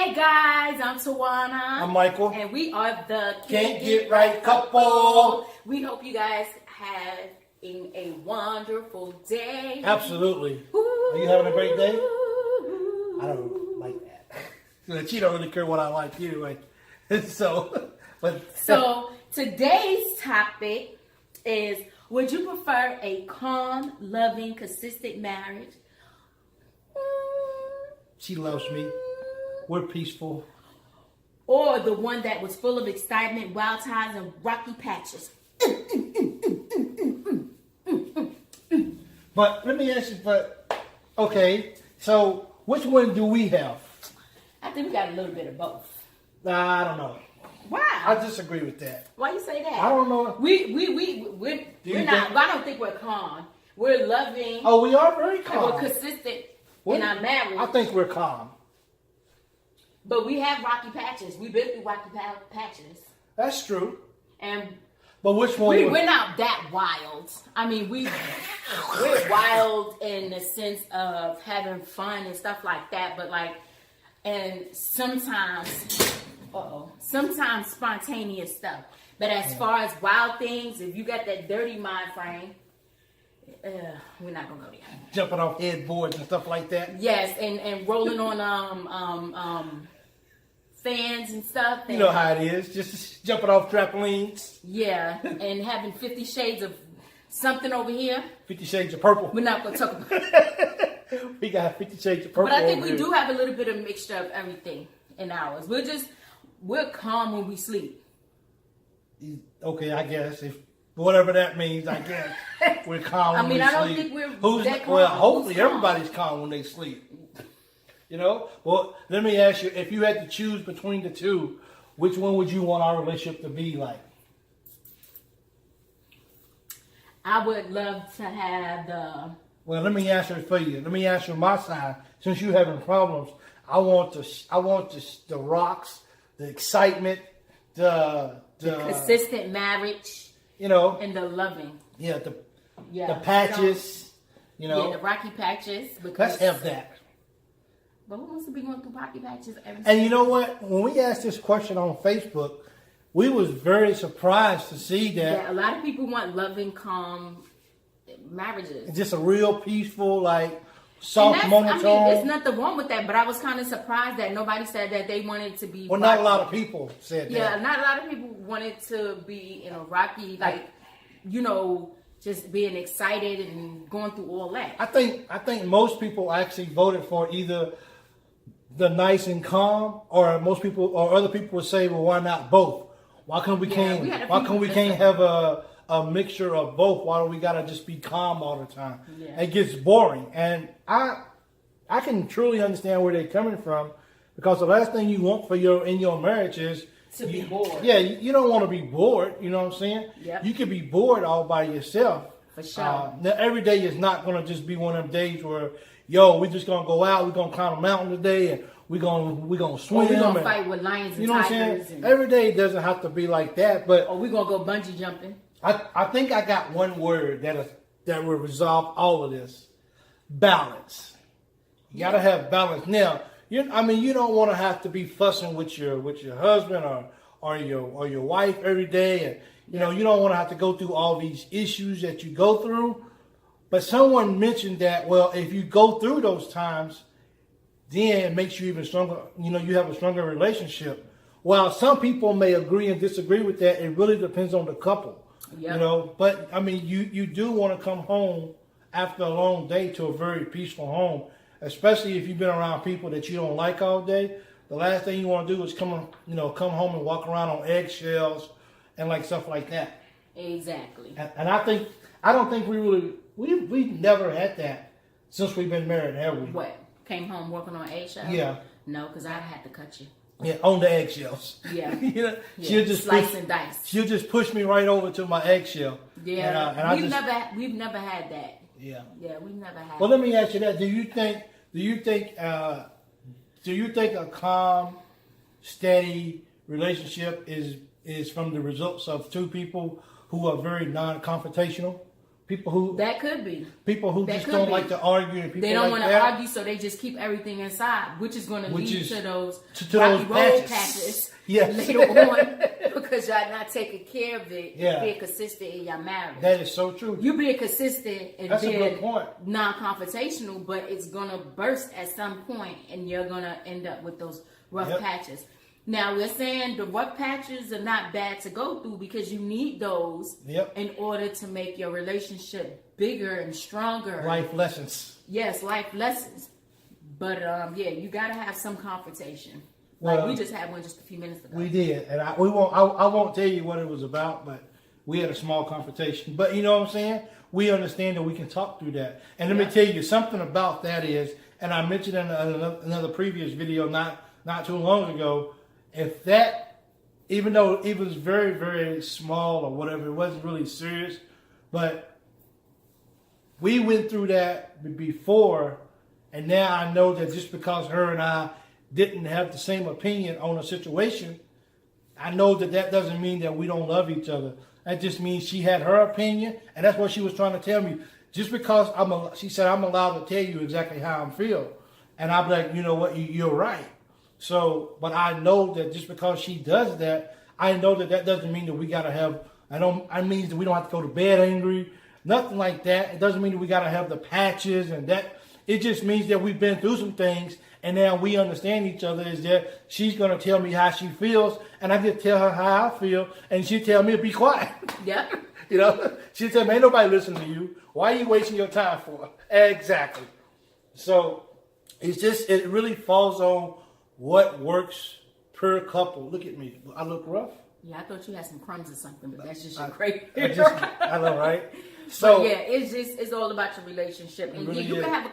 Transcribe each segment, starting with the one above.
Hey guys, I'm Tawana. I'm Michael. And we are the Can't Get Right Couple. We hope you guys have a wonderful day. Absolutely. Ooh. Are you having a great day? I don't like that. She don't really care what I like anyway. So Today's topic is: would you prefer a calm, loving, consistent marriage? She loves me. We're peaceful. Or the one that was full of excitement, wild times, and rocky patches? But let me ask you, okay, so which one do we have? I think we got a little bit of both. I don't know. Why? I disagree with that. Why you say that? I don't know. We're not. I don't think we're calm. We're loving. Oh, we are very And calm. we're consistent in our marriage. I think we're calm. But we have rocky patches. We've been through rocky patches. That's true. And But which one? we're not that wild. I mean, we're wild in the sense of having fun and stuff like that. But and sometimes spontaneous stuff. But as far as wild things, if you got that dirty mind frame, we're not gonna go there. Jumping off headboards and stuff like that. Yes, and rolling on fans and stuff. You know how it is, just jumping off trampolines. Yeah, and having 50 shades of something over here. 50 Shades of Purple. We're not gonna talk about it. We got 50 Shades of Purple. But I think over we here. do have a little bit of mixture of everything in ours. We're calm when we sleep. Okay, I guess if whatever that means, I guess we're calm. I when mean, we I don't sleep. think we're Who's that calm. well? Hopefully, Who's calm? everybody's calm when they sleep. You know. Well, let me ask you: if you had to choose between the two, which one would you want our relationship to be like? I would love to have the. Well, let me answer it for you. Let me answer my side. Since you're having problems, I want the rocks, the excitement, the consistent marriage, and the loving. Yeah, the patches, Yeah, the rocky patches. Because, let's have that. But who wants to be going through rocky patches every And you know what? When we asked this question on Facebook, we was very surprised to see that. Yeah, a lot of people want loving, calm marriages. Just a real peaceful, soft monotone. I mean, there's nothing wrong with that, but I was kind of surprised that nobody said that they wanted to be. Well, rocky. not a lot of people said that. Yeah, not a lot of people wanted to be in a rocky, just being excited and going through all that. I think most people actually voted for either the nice and calm, or other people would say, well, why not both? Why can't we can't have a mixture of both? Why do we gotta just be calm all the time? Yeah. It gets boring, and I can truly understand where they're coming from, because the last thing you want in your marriage is to be bored. Yeah, you don't want to be bored. You know what I'm saying? Yep. You can be bored all by yourself. For sure. Now every day is not gonna just be one of them days where, we're just gonna go out, we're gonna climb a mountain today, and we're gonna swim. Or we're gonna fight with lions and you know tigers. What I'm saying? Every day doesn't have to be like that, but or we're gonna go bungee jumping. I think I got one word that will resolve all of this: balance. You gotta have balance. Now, you don't want to have to be fussing with your husband or your wife every day, and you don't want to have to go through all these issues that you go through. But someone mentioned that, well, if you go through those times, then it makes you even stronger. You have a stronger relationship. While some people may agree and disagree with that, it really depends on the couple. Yep. But I mean, you do want to come home after a long day to a very peaceful home, especially if you've been around people that you don't like all day. The last thing you want to do is come home and walk around on eggshells and stuff like that. Exactly. And I don't think we've never had that since we've been married, have we? What? Came home working on eggshells? Yeah. No, because I'd have to cut you. Yeah, on the eggshells. Yeah. She'll just slice and dice. She'll just push me right over to my eggshell. Yeah. We've never had that. Yeah. Yeah, we've never had. Well, let me ask you that: Do you think a calm, steady relationship is from the results of two people who are very non-confrontational? People who That could be. people who That just could don't be. like to argue, and people They don't like want to that. argue, so they just keep everything inside, which is going to lead to those to rocky those road patches. patches Yes. later on because y'all not taking care of it. Yeah. Being consistent in your marriage. That is so true. You being consistent and That's a being good point. non-confrontational, but it's gonna burst at some point, and you're gonna end up with those rough Yep. patches. Now we're saying the rough patches are not bad to go through because you need those Yep. in order to make your relationship bigger and stronger. Life lessons. Yes, life lessons. But yeah, you gotta have some confrontation. Well, Like we just had one just a few minutes ago. We did, and I won't tell you what it was about, but we had a small confrontation. But you know what I'm saying? We understand that we can talk through that. And let me tell you something about that is, and I mentioned in another previous video not too long ago, if that, even though it was very, very small or whatever, it wasn't really serious, but we went through that before, and now I know that just because her and I didn't have the same opinion on a situation, I know that that doesn't mean that we don't love each other. That just means she had her opinion, and that's what she was trying to tell me. Just because she said I'm allowed to tell you exactly how I feel, and I'm like, you know what, you're right. So, but I know that just because she does that, I know that that doesn't mean that we gotta have. I mean that we don't have to go to bed angry, nothing like that. It doesn't mean that we gotta have the patches and that. It just means that we've been through some things, and now we understand each other. Is that she's gonna tell me how she feels, and I just tell her how I feel, and she tell me to be quiet. Yep. You know, she tell me, ain't nobody listening to you. Why are you wasting your time for? Exactly. So it's just, it really falls on what works per couple. Look at me. I look rough. Yeah, I thought you had some crumbs or something, but that's just your crazy. I know, right? So But yeah, it's all about your relationship, and really you is. can have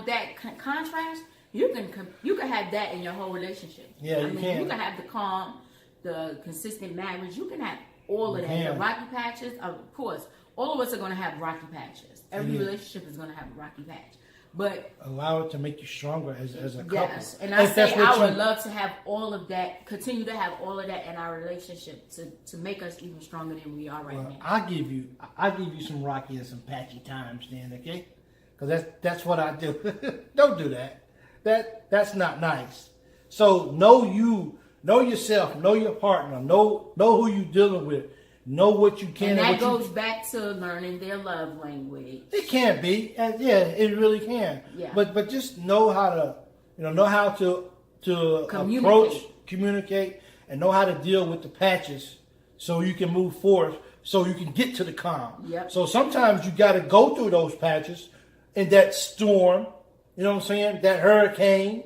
that contrast. You can have that in your whole relationship. Yeah, you can. You can have the calm, the consistent marriage. You can have all of that. can. The rocky patches, of course, all of us are going to have rocky patches. Every Yeah. relationship is going to have a rocky patch, but allow it to make you stronger as a couple. yes, and I If that's say what I would you- love to have all of that, continue to have all of that in our relationship to make us even stronger than we are right Well, now. I give you some rocky and some patchy times then, okay? Because that's what I do. Don't do that. That's not nice. So know yourself, know your partner, know who you're dealing with, know what you can. And that what goes back to learning their love language. It can be, and yeah, it really can. Yeah. But just know how to, know how to Communicate. communicate, and know how to deal with the patches, so you can move forward, so you can get to the calm. Yep. So sometimes you got to go through those patches, in that storm. You know what I'm saying? That hurricane,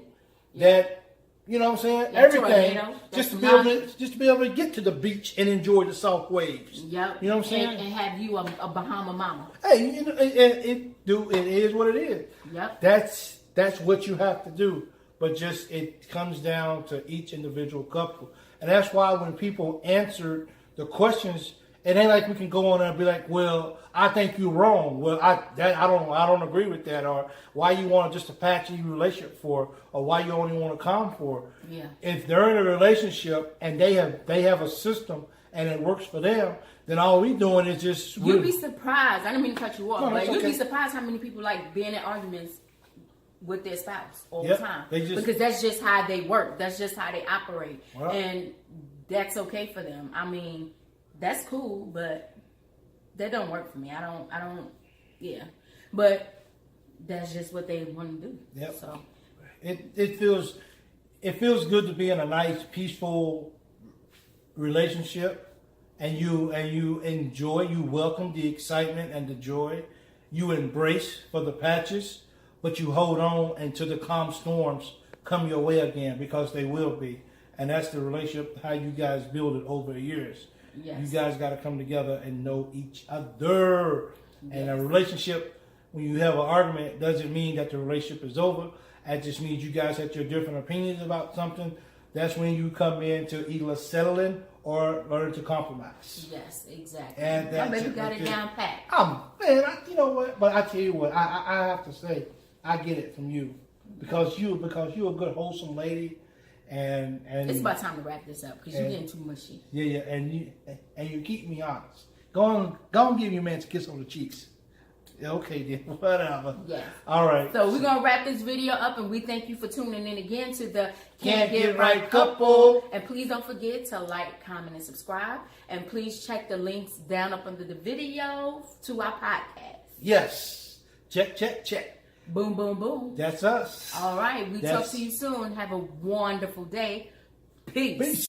that. You know what I'm saying? That Everything, tornado, just to that be able to get to the beach and enjoy the soft waves. Yep. You know what I'm saying? And have you a Bahama mama. Hey, it is what it is. Yep. That's what you have to do. But just it comes down to each individual couple, and that's why when people answer the questions, it ain't like we can go on and be like, "Well, I think you're wrong." Well, I don't agree with that, or why you want just a patchy relationship for, or why you only want to calm for. Yeah. If they're in a relationship and they have a system and it works for them, then all we doing is just You'd be surprised. I didn't mean to cut you off, No, but that's you'd okay. be surprised how many people like being in arguments with their spouse all Yep, the time. they just- Because that's just how they work. That's just how they operate. Well- And that's okay for them. I mean, that's cool, but that don't work for me. I don't yeah. But that's just what they want to do. Yep. So it feels good to be in a nice, peaceful relationship, and you enjoy, you welcome the excitement and the joy, you embrace for the patches, but you hold on until the calm storms come your way again, because they will be. And that's the relationship, how you guys build it over the years. Yes. You guys got to come together and know each other. And a relationship, when you have an argument, doesn't mean that the relationship is over. It just means you guys have your different opinions about something. That's when you come in to either settling or learn to compromise. yes, exactly. And I that's bet you it got right it there. down pat. Man, you know what? But I tell you what, I have to say, I get it from you because you're a good, wholesome lady, and It's about time to wrap this up because you're and- getting too mushy. yeah, and you keep me honest. Go on, give your man a kiss on the cheeks. Yeah, okay, then. Whatever. Yes. All right. So we're going to wrap this video up, and we thank you for tuning in again to the Can't Get Right Couple. And please don't forget to like, comment, and subscribe. And please check the links down up under the video to our podcast. Yes. Check, check, check. Boom, boom, boom. That's us. All right. We That's- talk to you soon. Have a wonderful day. Peace. Peace.